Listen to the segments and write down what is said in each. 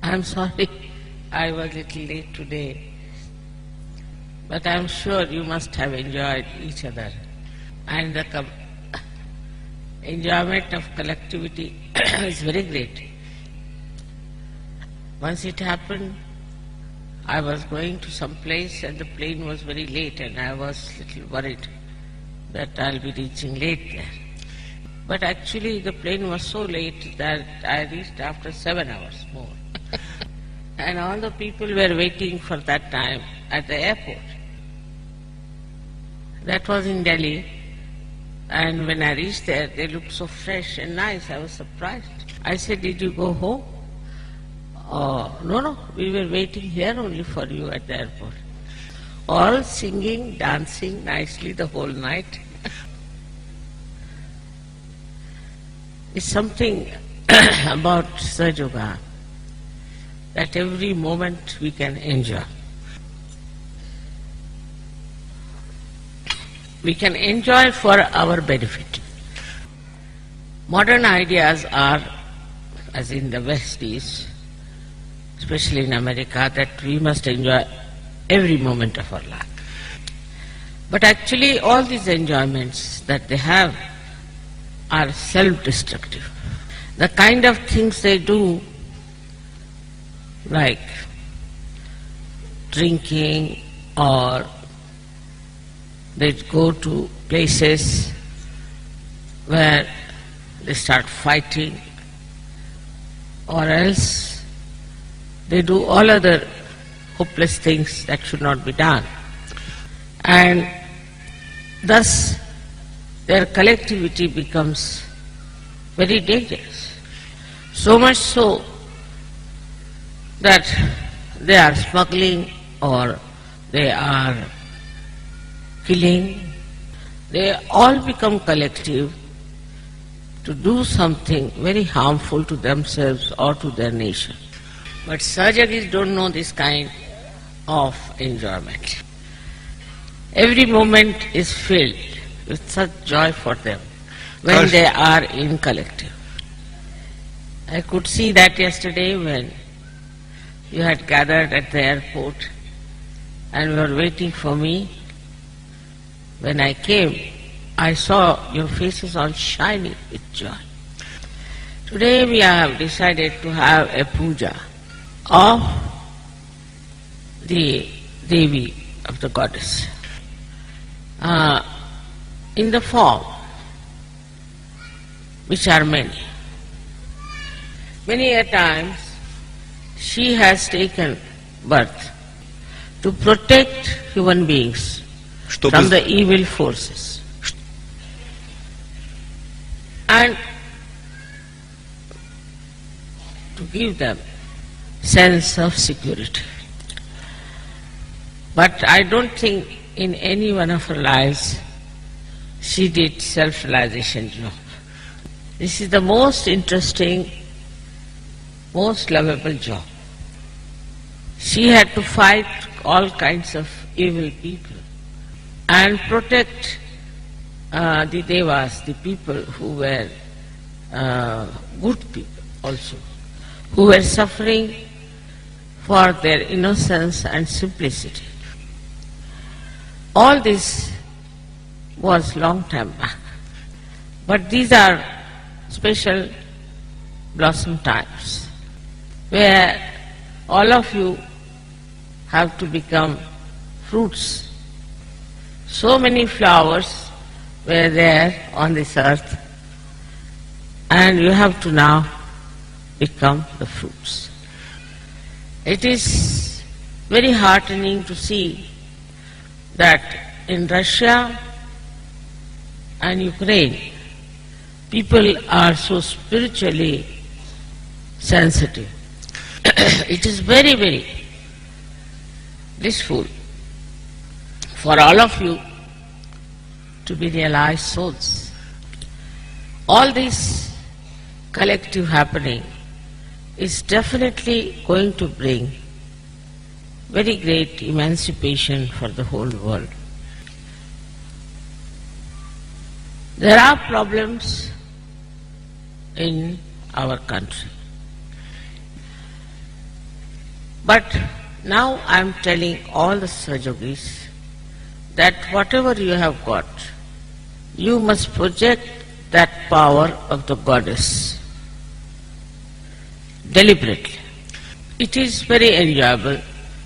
I'm sorry I was a little late today, but I'm sure you must have enjoyed each other. And the enjoyment of collectivity is very great. Once it happened, I was going to some place and the plane was very late and I was a little worried that I'll be reaching late there. But actually the plane was so late that I reached after 7 hours more. And all the people were waiting for that time at the airport. That was in Delhi. And when I reached there, they looked so fresh and nice. I was surprised. I said, "Did you go home?" "Oh, no, we were waiting here only for you at the airport." All singing, dancing nicely the whole night. It's something about Sahaja that every moment we can enjoy. We can enjoy for our benefit. Modern ideas are, as in the West is, especially in America, that we must enjoy every moment of our life. But actually all these enjoyments that they have are self-destructive. The kind of things they do, like drinking, or they go to places where they start fighting, or else they do all other hopeless things that should not be done. And thus their collectivity becomes very dangerous. So much so that they are smuggling or they are killing. They all become collective to do something very harmful to themselves or to their nation. But Sahajagis don't know this kind of enjoyment. Every moment is filled with such joy for them when they are in collective. I could see that yesterday when you had gathered at the airport and were waiting for me. When I came, I saw your faces all shining with joy. Today we have decided to have a puja of the Devi, of the goddess, in the form which are many. Many a times she has taken birth to protect human beings from the evil forces and to give them sense of security. But I don't think in any one of her lives she did self-realization job. This is the most interesting, most lovable job. She had to fight all kinds of evil people and protect the devas, the people who were good people also, who were suffering for their innocence and simplicity. All this was long time back. But these are special blossom times where all of you have to become fruits. So many flowers were there on this earth, and you have to now become the fruits. It is very heartening to see that in Russia and Ukraine, people are so spiritually sensitive. It is very, very blissful for all of you to be realized souls. All this collective happening is definitely going to bring very great emancipation for the whole world. There are problems in our country. But now I am telling all the Sahajogis that whatever you have got, you must project that power of the goddess deliberately. It is very enjoyable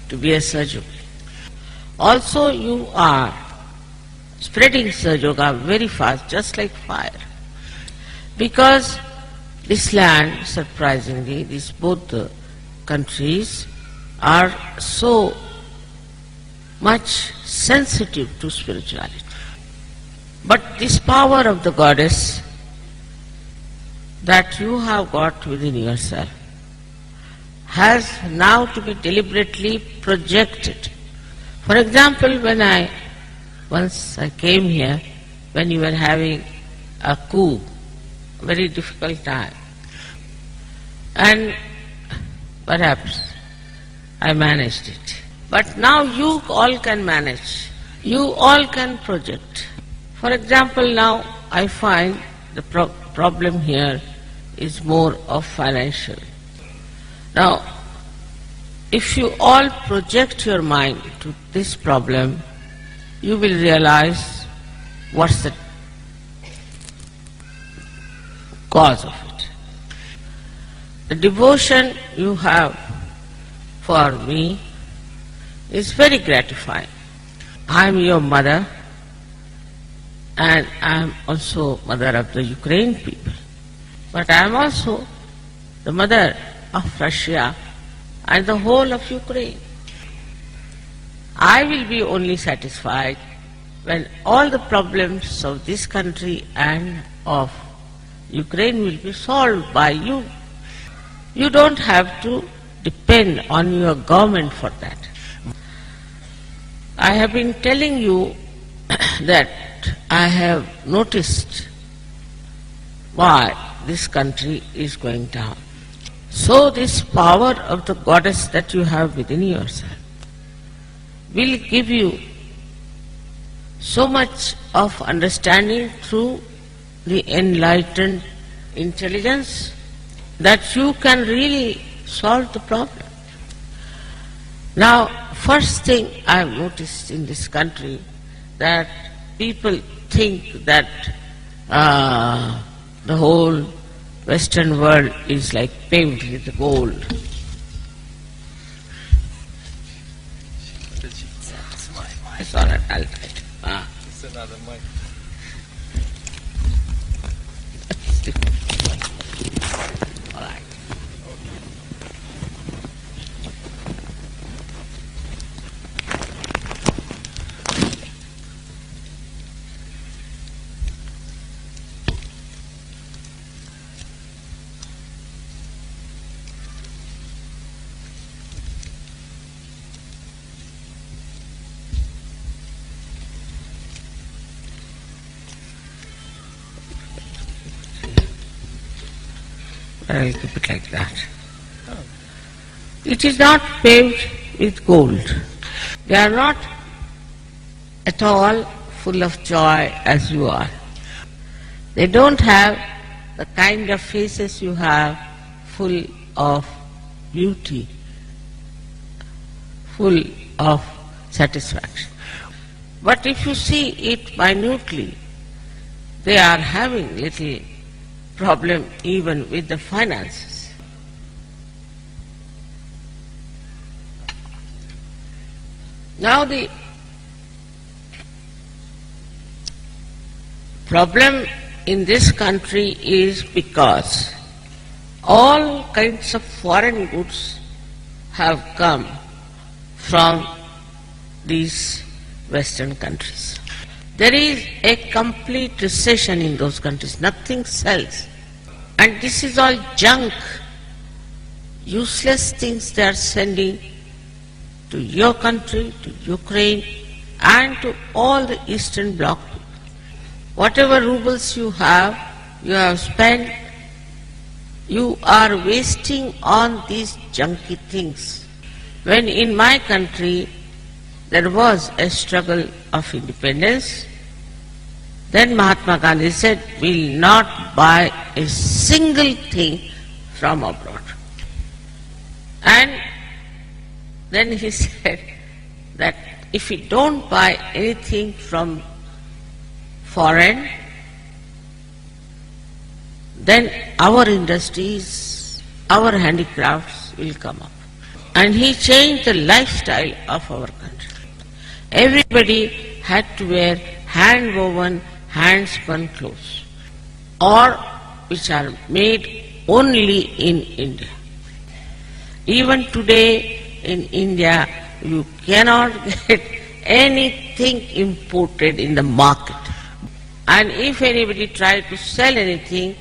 to be a Sahajogi. Also you are spreading Sahajoga very fast, just like fire. Because this land, surprisingly, both the countries are so much sensitive to spirituality. But this power of the goddess that you have got within yourself has now to be deliberately projected. For example, once I came here, when you were having a coup, very difficult time, and perhaps I managed it. But now you all can manage, you all can project. For example, now I find the problem here is more of financial. Now, if you all project your mind to this problem, you will realize what's the cause of it. The devotion you have for me is very gratifying. I am your mother, and I am also mother of the Ukraine people. But I am also the mother of Russia and the whole of Ukraine. I will be only satisfied when all the problems of this country and of Ukraine will be solved by you. You don't have to depend on your government for that. I have been telling you that I have noticed why this country is going down. So this power of the goddess that you have within yourself will give you so much of understanding through the enlightened intelligence that you can really solve the problem. Now, first thing I have noticed in this country that people think that the whole Western world is like paved with gold. It's all right, I'll try it. It's another mic. All right. I'll keep it like that. It is not paved with gold. They are not at all full of joy as you are. They don't have the kind of faces you have, full of beauty, full of satisfaction. But if you see it minutely, they are having little problem even with the finances. Now the problem in this country is because all kinds of foreign goods have come from these Western countries. There is a complete recession in those countries. Nothing sells. And this is all junk, useless things they are sending to your country, to Ukraine, and to all the Eastern Bloc people. Whatever rubles you have spent, you are wasting on these junky things. When in my country there was a struggle of independence, then Mahatma Gandhi said, we'll not buy a single thing from abroad. And Then he said that if we don't buy anything from foreign, then our industries, our handicrafts will come up. And he changed the lifestyle of our country. Everybody had to wear hand-woven, hand-spun clothes, or which are made only in India. Even today in India, you cannot get anything imported in the market. And if anybody tried to sell anything,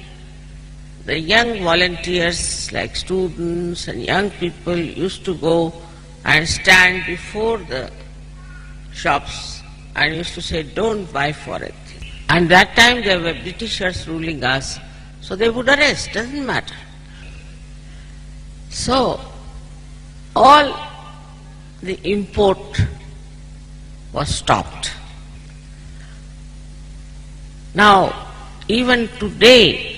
the young volunteers like students and young people used to go and stand before the shops and used to say, don't buy for it. And that time there were Britishers ruling us, so they would arrest, doesn't matter. So all the import was stopped. Now, even today,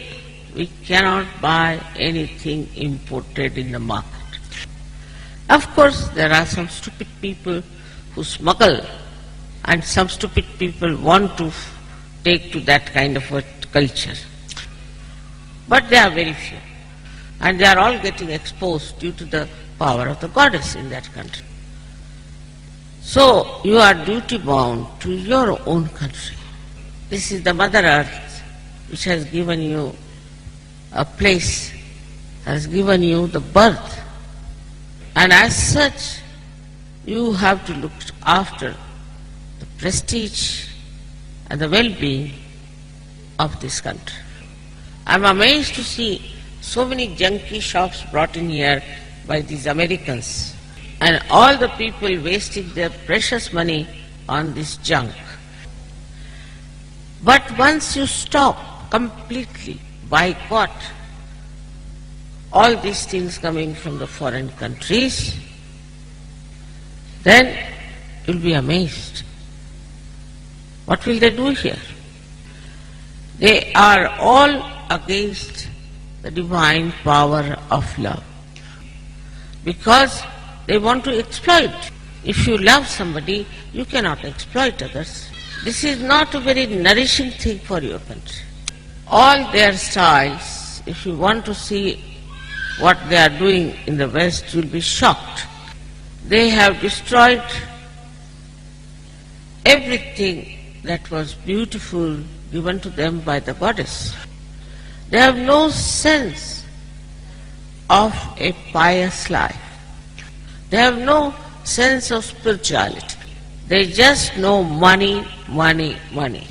we cannot buy anything imported in the market. Of course, there are some stupid people who smuggle, and some stupid people want to take to that kind of a culture. But they are very few, and they are all getting exposed due to the power of the goddess in that country. So, you are duty bound to your own country. This is the Mother Earth which has given you a place, has given you the birth. And as such, you have to look after the prestige and the well-being of this country. I am amazed to see so many junky shops brought in here by these Americans, and all the people wasting their precious money on this junk. But once you stop completely, boycott all these things coming from the foreign countries, then you'll be amazed. What will they do here? They are all against the divine power of love, because they want to exploit. If you love somebody, you cannot exploit others. This is not a very nourishing thing for your country. All their styles, if you want to see what they are doing in the West, you will be shocked. They have destroyed everything that was beautiful given to them by the goddess. They have no sense of a pious life. They have no sense of spirituality. They just know money, money, money.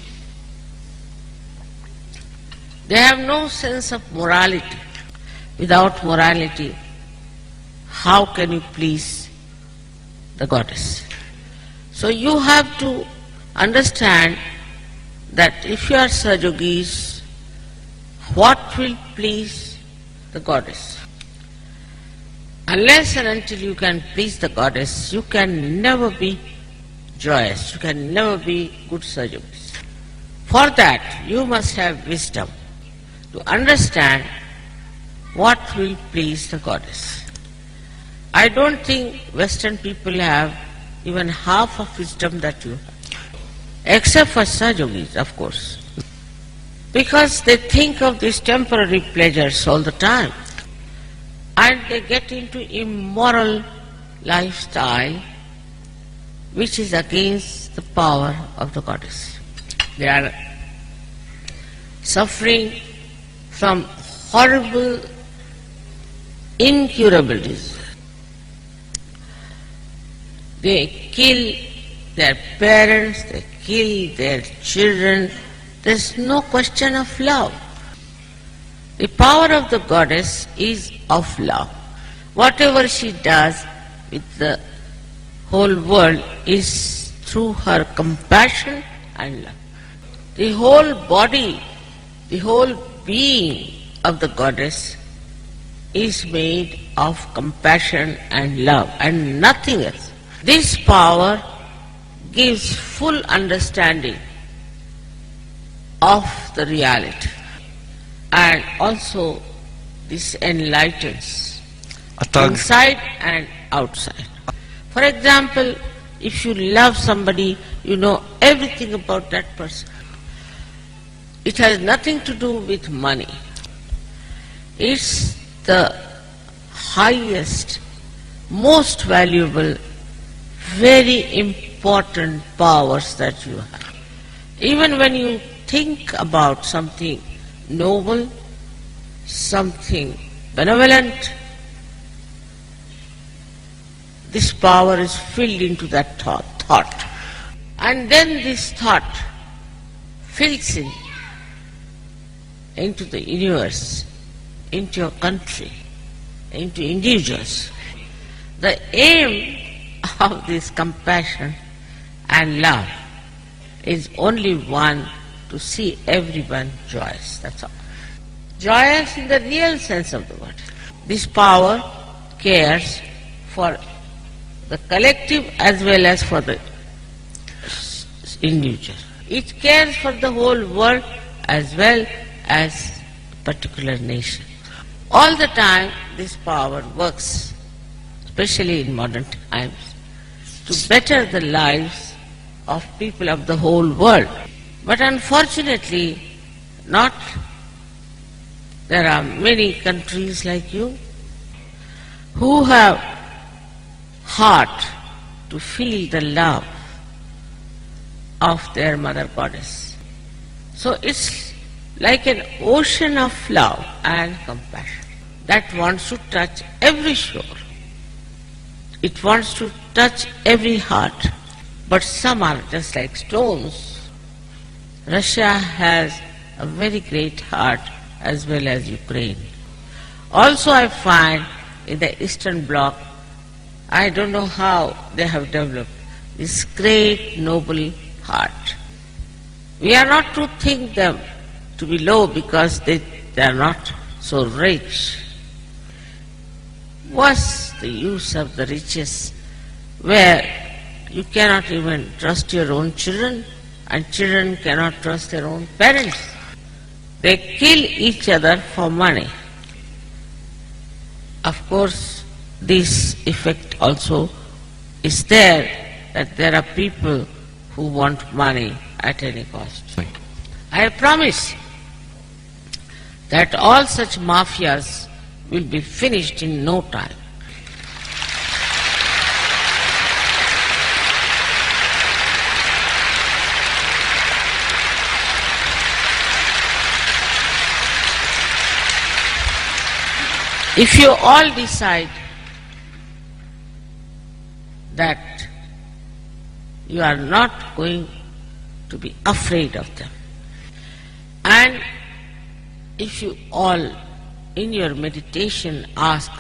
They have no sense of morality. Without morality, how can you please the goddess? So you have to understand that if you are Sajogis, what will please the goddess? Unless and until you can please the goddess, you can never be joyous, you can never be good Sajogis. For that, you must have wisdom to understand what will please the goddess. I don't think Western people have even half of wisdom that you have, except for Sajogis, of course, because they think of these temporary pleasures all the time, and they get into immoral lifestyle which is against the power of the goddess. They are suffering from horrible, incurable disease. They kill their parents, they kill their children. There is no question of love. The power of the goddess is of love. Whatever she does with the whole world is through her compassion and love. The whole body, the whole being of the goddess is made of compassion and love and nothing else. This power gives full understanding of the reality, and also this enlightens inside and outside. For example, if you love somebody, you know everything about that person. It has nothing to do with money. It's the highest, most valuable, very important powers that you have. Even when you think about something noble, something benevolent, this power is filled into that thought. And then this thought fills into the universe, into your country, into individuals. The aim of this compassion and love is only one, to see everyone joyous, that's all. Joyous in the real sense of the word. This power cares for the collective as well as for the individual. It cares for the whole world as well as a particular nation. All the time this power works, especially in modern times, to better the lives of people of the whole world. But unfortunately, there are many countries like you who have heart to feel the love of their mother goddess. So it's like an ocean of love and compassion that wants to touch every shore. It wants to touch every heart. But some are just like stones. Russia has a very great heart as well as Ukraine. Also I find in the Eastern Bloc, I don't know how they have developed this great noble heart. We are not to think them to be low because they are not so rich. What's the use of the riches where you cannot even trust your own children and children cannot trust their own parents? They kill each other for money. Of course, this effect also is there, that there are people who want money at any cost. I promise that all such mafias will be finished in no time. If you all decide that you are not going to be afraid of them, and if you all in your meditation ask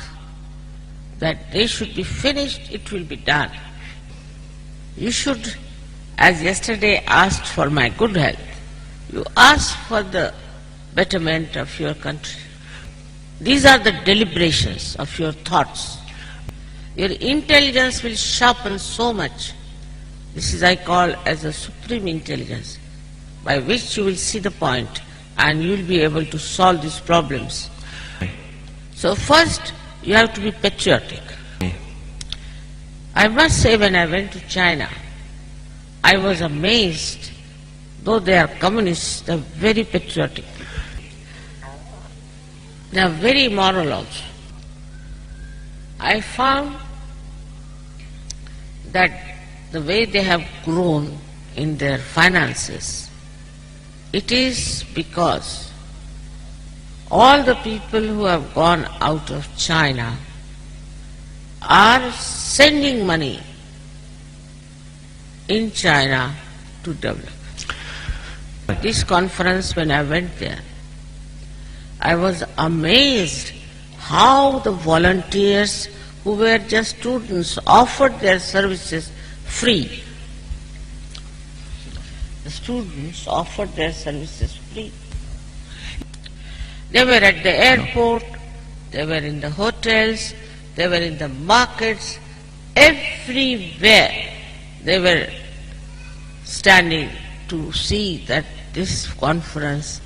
that they should be finished, it will be done. You should, as yesterday asked for my good health, you ask for the betterment of your country. These are the deliberations of your thoughts. Your intelligence will sharpen so much. This is I call as a supreme intelligence, by which you will see the point and you will be able to solve these problems. So first, you have to be patriotic. I must say, when I went to China, I was amazed. Though they are communists, they are very patriotic. They are very moral also. I found that the way they have grown in their finances, it is because all the people who have gone out of China are sending money in China to develop. This conference, when I went there, I was amazed how the volunteers who were just students offered their services free. The students offered their services free. They were at the airport, they were in the hotels, they were in the markets, everywhere they were standing to see that this conference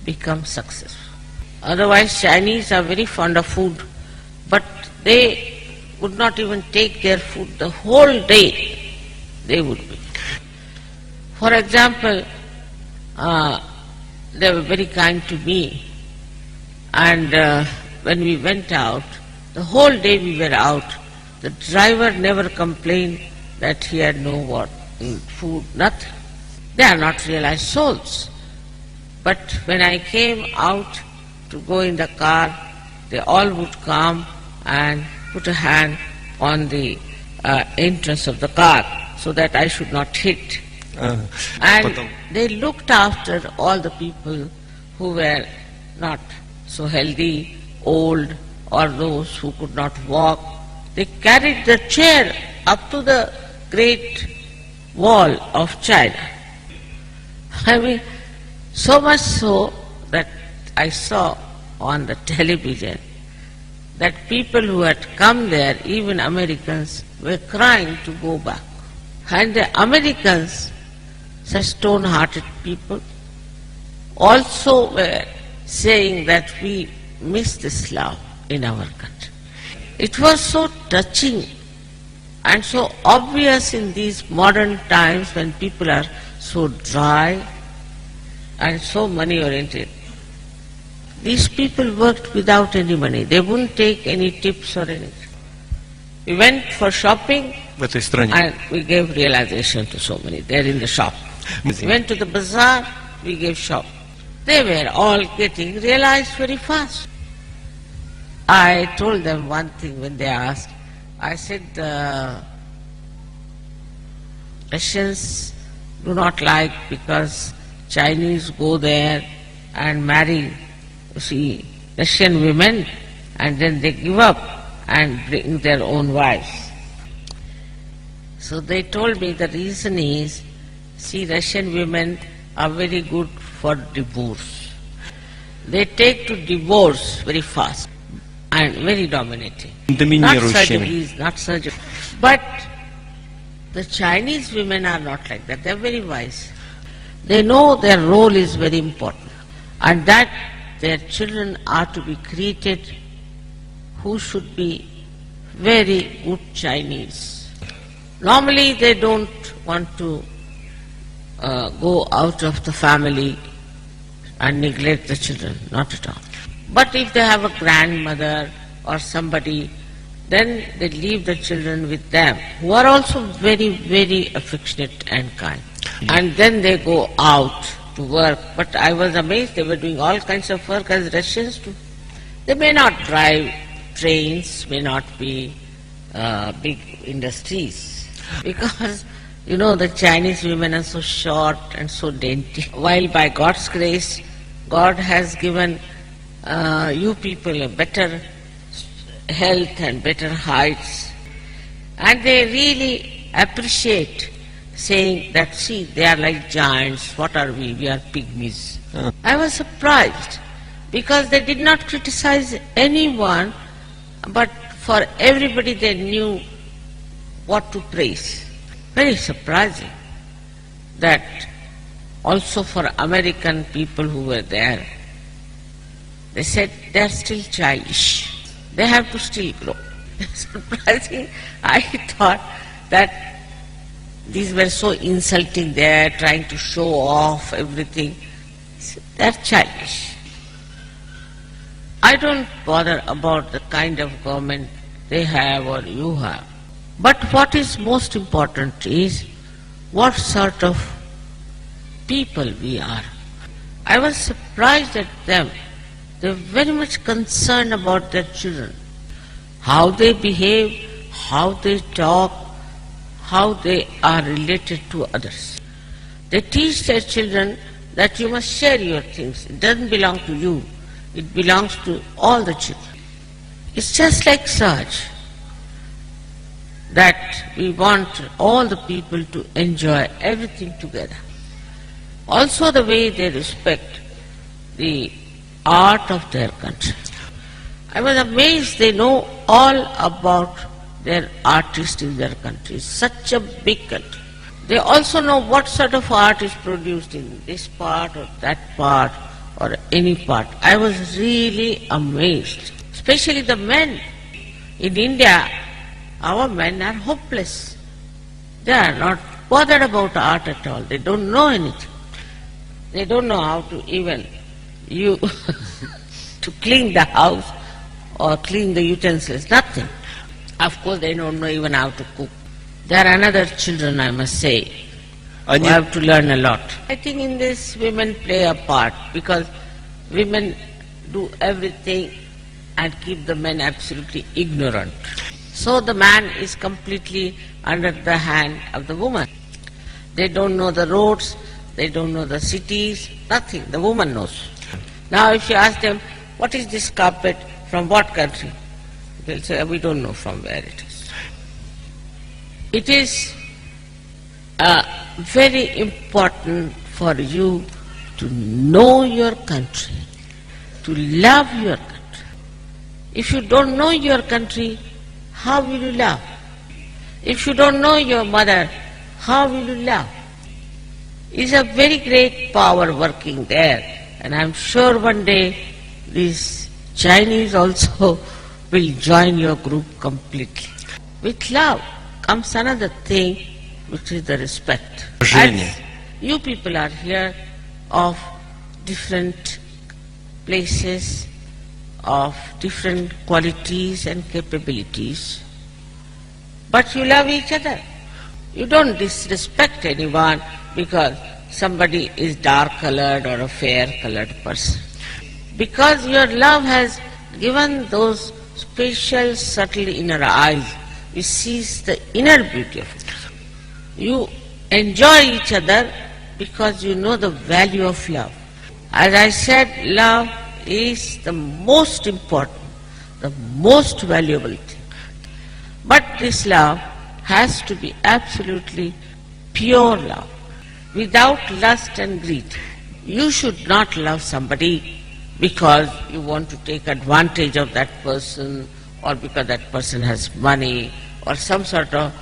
becomes successful. Otherwise, Chinese are very fond of food, but they could not even take their food the whole day. They would be. For example, they were very kind to me, and when we went out, the whole day we were out, the driver never complained that he had no food, nothing. They are not realized souls. But when I came out to go in the car, they all would come and put a hand on the entrance of the car so that I should not hit. And they looked after all the people who were not so healthy, old, or those who could not walk. They carried the chair up to the Great Wall of China. I mean, so much so that I saw on the television that people who had come there, even Americans, were crying to go back. And the Americans, such stone-hearted people, also were saying that we missed Islam in our country. It was so touching and so obvious in these modern times when people are so dry and so money-oriented. These people worked without any money. They wouldn't take any tips or anything. We went for shopping and we gave realization to so many. They're in the shop. We went to the bazaar, we gave shop. They were all getting realized very fast. I told them one thing when they asked. I said, Russians do not like because Chinese go there and marry, Russian women, and then they give up and bring their own wives. So they told me the reason is, Russian women are very good for divorce. They take to divorce very fast and very dominating. Not surgeries, not surgery. But the Chinese women are not like that. They are very wise. They know their role is very important and that their children are to be created who should be very good Chinese. Normally they don't want to go out of the family and neglect the children, not at all. But if they have a grandmother or somebody, then they leave the children with them, who are also very, very affectionate and kind. And then they go out to work. But I was amazed, they were doing all kinds of work as Russians do. They may not drive trains, may not be big industries, because the Chinese women are so short and so dainty. While by God's grace, God has given you people a better health and better heights. And they really appreciate saying that, see, they are like giants, what are we? We are pygmies. I was surprised because they did not criticize anyone, but for everybody they knew what to praise. Very surprising that also for American people who were there, they said they are still childish. They have to still grow. Surprising, I thought that these were so insulting. They are trying to show off everything. They are childish. I don't bother about the kind of government they have or you have. But what is most important is what sort of people we are. I was surprised at them. They were very much concerned about their children, how they behave, how they talk, how they are related to others. They teach their children that you must share your things. It doesn't belong to you. It belongs to all the children. It's just like such that we want all the people to enjoy everything together. Also the way they respect the art of their country. I was amazed they know all about their artists in their country. Such a big country. They also know what sort of art is produced in this part or that part or any part. I was really amazed. Especially the men. In India, Our men are hopeless. They are not bothered about art at all. They don't know anything. They don't know how to even to clean the house or clean the utensils, nothing. Of course, they don't know even how to cook. There are another children, I must say, who have to learn a lot. I think in this women play a part because women do everything and keep the men absolutely ignorant. So the man is completely under the hand of the woman. They don't know the roads, they don't know the cities, nothing. The woman knows. Now if you ask them, what is this carpet, from what country? They'll say, we don't know from where it is. It is very important for you to know your country, to love your country. If you don't know your country, how will you love? If you don't know your mother, how will you love? It's a very great power working there, and I'm sure one day these Chinese also will join your group completely. With love comes another thing, which is the respect. As you people are here of different places, of different qualities and capabilities, but you love each other. You don't disrespect anyone because somebody is dark-colored or a fair-colored person. Because your love has given those special, subtle inner eyes, which sees the inner beauty of it. You enjoy each other because you know the value of love. As I said, love is the most important, the most valuable thing. But this love has to be absolutely pure love, without lust and greed. You should not love somebody because you want to take advantage of that person or because that person has money or some sort of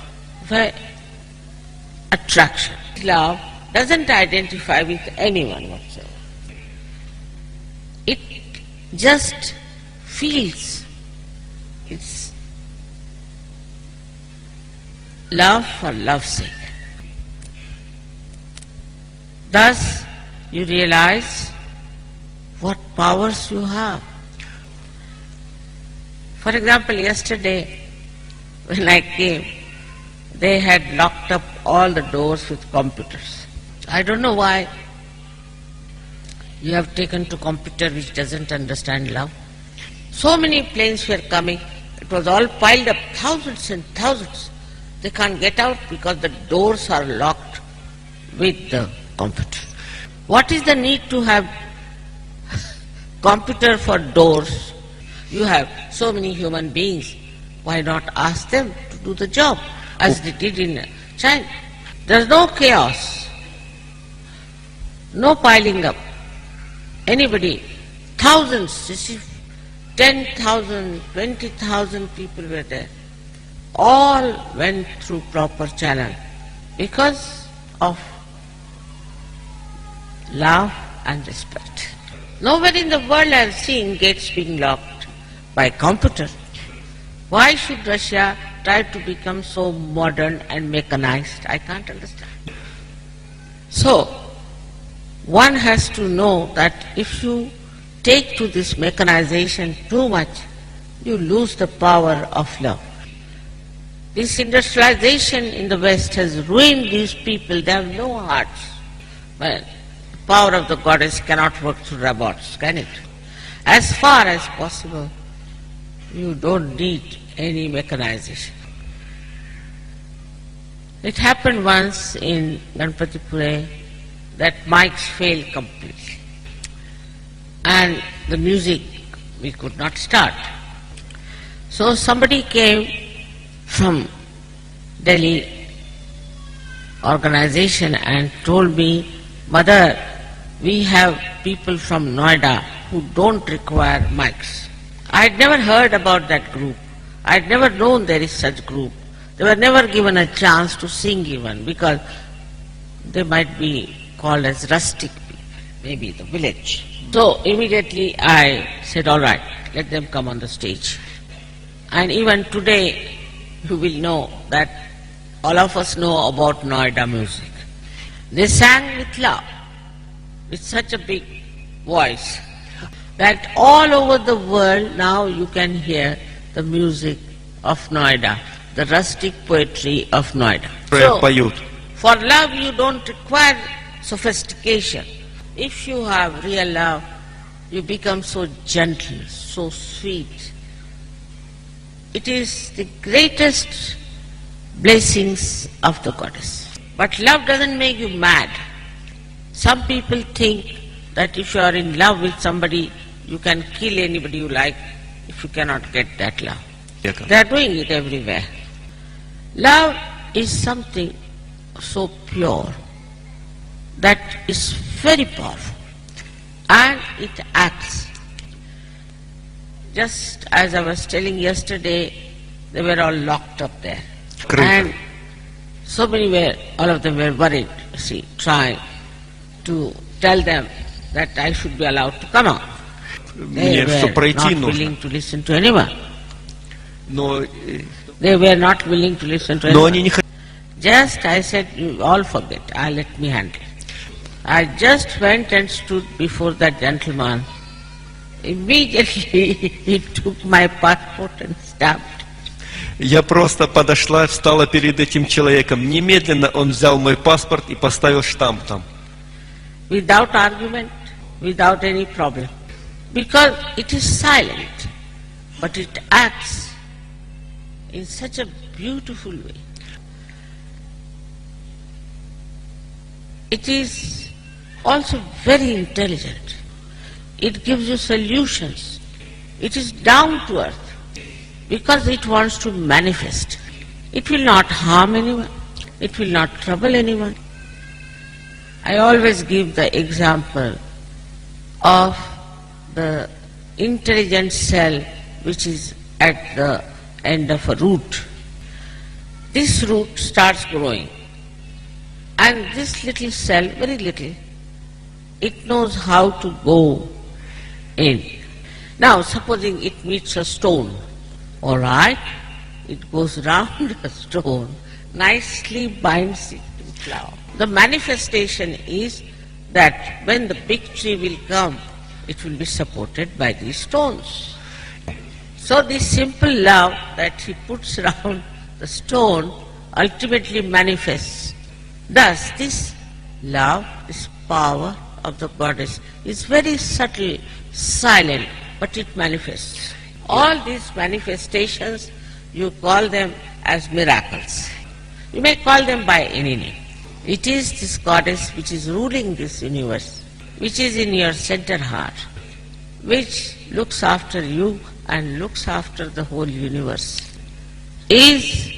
attraction. Love doesn't identify with anyone whatsoever. It just feels. It's love for love's sake. Thus, you realize what powers you have. For example, yesterday when I came, they had locked up all the doors with computers. I don't know why you have taken to computer which doesn't understand love. So many planes were coming, it was all piled up, thousands and thousands. They can't get out because the doors are locked with the computer. What is the need to have computer for doors? You have so many human beings. Why not ask them to do the job as they did in China? There's no chaos, no piling up. Anybody, thousands, you see, 10,000, 20,000 people were there. All went through proper channel because of love and respect. Nowhere in the world I have seen gates being locked by computer. Why should Russia try to become so modern and mechanized? I can't understand. So, one has to know that if you take to this mechanization too much, you lose the power of love. This industrialization in the West has ruined these people. They have no hearts. Well, the power of the goddess cannot work through robots, can it? As far as possible, you don't need any mechanization. It happened once in Ganpatipure that mics failed completely. And the music we could not start. So somebody came from Delhi organization and told me, Mother, we have people from Noida who don't require mics. I had never heard about that group. I had never known there is such group. They were never given a chance to sing even because they might be called as rustic people, maybe the village. So immediately I said, all right, let them come on the stage. And even today you will know that all of us know about Noida music. They sang with love, with such a big voice, that all over the world now you can hear the music of Noida, the rustic poetry of Noida. So, for love you don't require sophistication. If you have real love, you become so gentle, so sweet. It is the greatest blessings of the goddess. But love doesn't make you mad. Some people think that if you are in love with somebody, you can kill anybody you like if you cannot get that love. They are doing it everywhere. Love is something so pure that is very powerful, and it acts. Just as I was telling yesterday, they were all locked up there. And so many were, all of them were worried, trying to tell them that I should be allowed to come out. They were not willing to listen to anyone. They were not willing to listen to anyone. Just I said, you all forget, let me handle. I just went and stood before that gentleman. Immediately he took my passport and stamped. Я просто подошла, встала перед этим человеком. Немедленно он взял мой паспорт и поставил штамп там. Without argument, without any problem. Because it is silent, but it acts in such a beautiful way. It is also very intelligent. It gives you solutions. It is down to earth because it wants to manifest. It will not harm anyone. It will not trouble anyone. I always give the example of the intelligent cell which is at the end of a root. This root starts growing, and this little cell, very little, it knows how to go in. Now supposing it meets a stone, all right, it goes round a stone, nicely binds it to flower. The manifestation is that when the big tree will come, it will be supported by these stones. So this simple love that he puts round the stone ultimately manifests. Thus this love, this power of the goddess is very subtle, silent, but it manifests. All these manifestations, you call them as miracles. You may call them by any name. It is this goddess which is ruling this universe, which is in your center heart, which looks after you and looks after the whole universe, is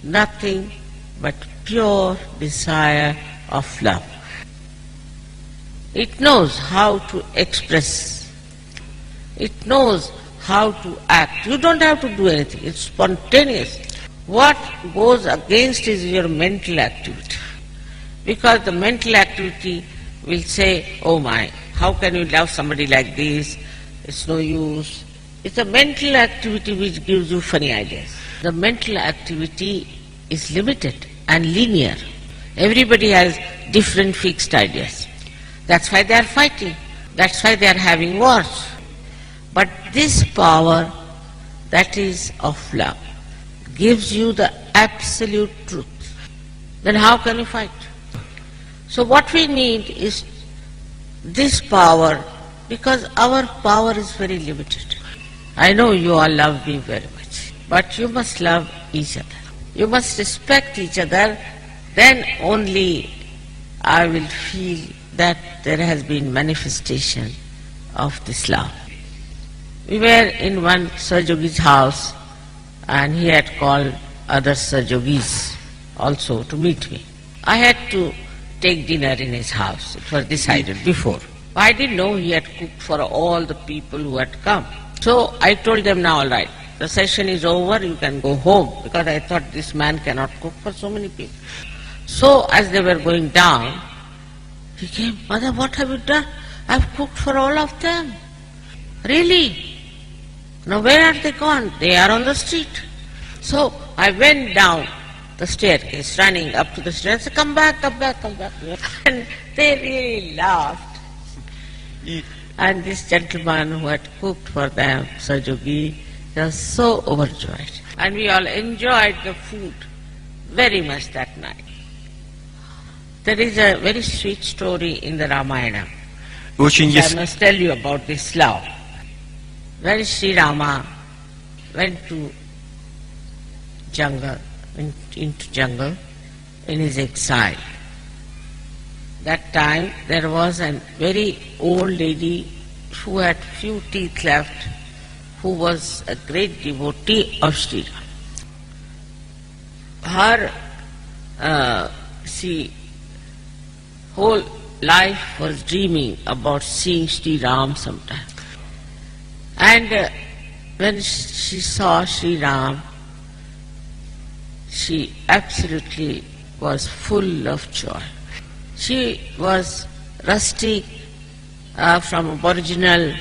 nothing but pure desire of love. It knows how to express. It knows how to act. You don't have to do anything. It's spontaneous. What goes against is your mental activity. Because the mental activity will say, oh my, how can you love somebody like this? It's no use. It's a mental activity which gives you funny ideas. The mental activity is limited and linear. Everybody has different fixed ideas. That's why they are fighting. That's why they are having wars. But this power that is of love gives you the absolute truth. Then how can you fight? So what we need is this power, because our power is very limited. I know you all love me very much, but you must love each other. You must respect each other, then only I will feel that there has been manifestation of this love. We were in one Sahajogi's house, and he had called other Sahajogis also to meet me. I had to take dinner in his house. It was decided before. I didn't know he had cooked for all the people who had come. So I told them, now all right, the session is over, you can go home, because I thought this man cannot cook for so many people. So as they were going down, he came, Mother, what have you done? I've cooked for all of them. Really? Now where are they gone? They are on the street. So I went down the staircase, running up to the stairs, said, come back, come back, come back. And they really laughed. И And this gentleman who had cooked for them, Sajogi, was so overjoyed. And we all enjoyed the food very much that night. There is a very sweet story in the Ramayana. очень I есть must tell you about this love. When Sri Rama went to jungle, into jungle in his exile, that time there was a very old lady who had few teeth left, who was a great devotee of Sri Rama. Her whole life was dreaming about seeing Sri Ram sometime. And when she saw Sri Ram, she absolutely was full of joy. She was rustic from aboriginal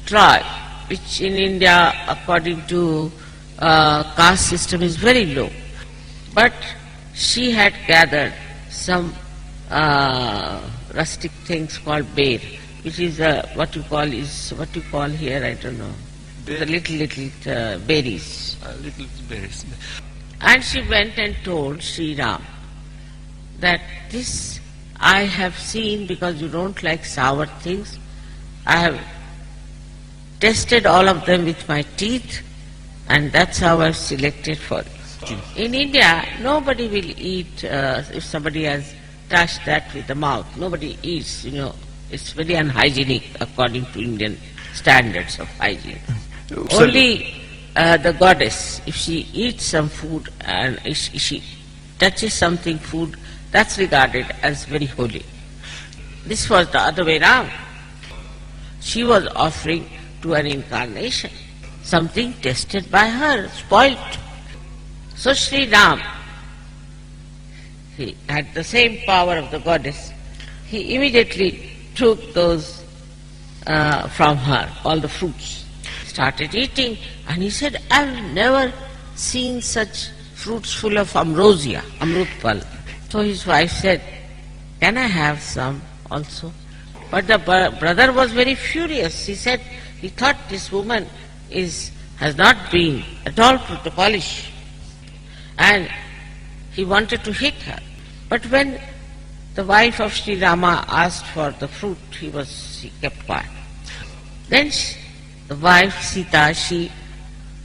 tribe, which in India, according to caste system, is very low. But she had gathered some rustic things called bear, which is what you call here, I don't know, the little berries. little berries. And she went and told Sri Ram that this I have seen, because you don't like sour things, I have tested all of them with my teeth, and that's how I've selected for you. In India, nobody will eat if somebody has touched that with the mouth. Nobody eats, It's very unhygienic according to Indian standards of hygiene. Only the goddess, if she eats some food and if she touches something food, that's regarded as very holy. This was the other way round. She was offering to an incarnation something tested by her, spoilt. So Sri Ram, he had the same power of the goddess. He immediately took those from her, all the fruits, started eating, and he said, I've never seen such fruits full of ambrosia, amrutpal. So his wife said, can I have some also? But the brother was very furious. He said, he thought this woman has not been at all protocolish, and he wanted to hit her. But when the wife of Sri Rama asked for the fruit, he kept quiet. Then the wife Sita, she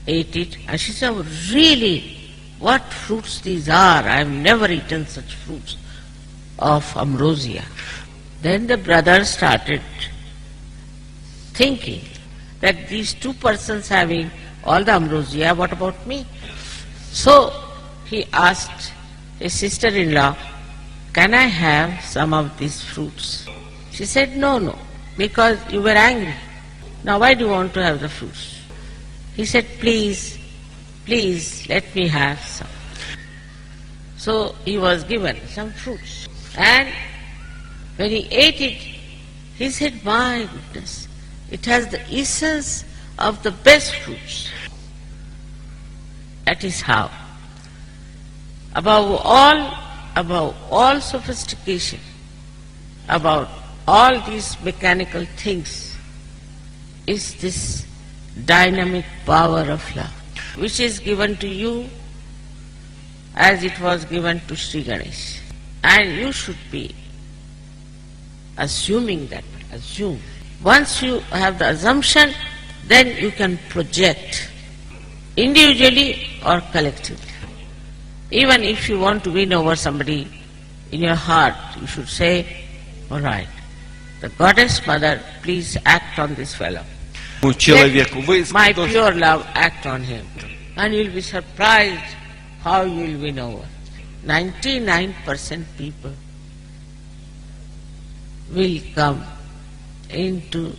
ate it, and she said, oh, really, what fruits these are? I have never eaten such fruits of ambrosia. Then the brother started thinking that these two persons having all the ambrosia, what about me? So he asked his sister-in-law, can I have some of these fruits? She said, no, because you were angry. Now why do you want to have the fruits? He said, please, let me have some. So he was given some fruits. And when he ate it, he said, my goodness, it has the essence of the best fruits. That is how. Above all sophistication, about all these mechanical things, is this dynamic power of love, which is given to you as it was given to Sri Ganesh. And you should be assuming that. Once you have the assumption, then you can project individually or collectively. Even if you want to win over somebody in your heart, you should say, all right, the Goddess Mother, please act on this fellow. Let my pure love act on him. And you'll be surprised how you'll win over. 99% people will come into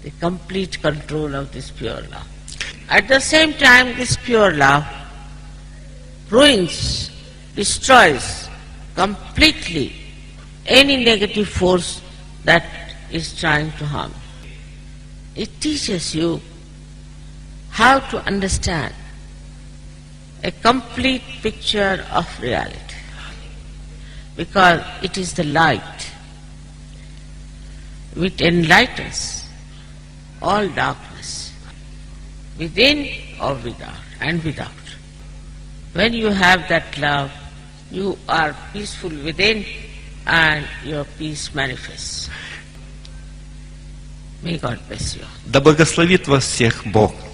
the complete control of this pure love. At the same time, this pure love ruins, destroys completely any negative force that is trying to harm you. It teaches you how to understand a complete picture of reality. Because it is the light which enlightens all darkness, within or without, and without. When you have that love, you are peaceful within and your peace manifests. May God bless you. Да благословит вас всех Бог.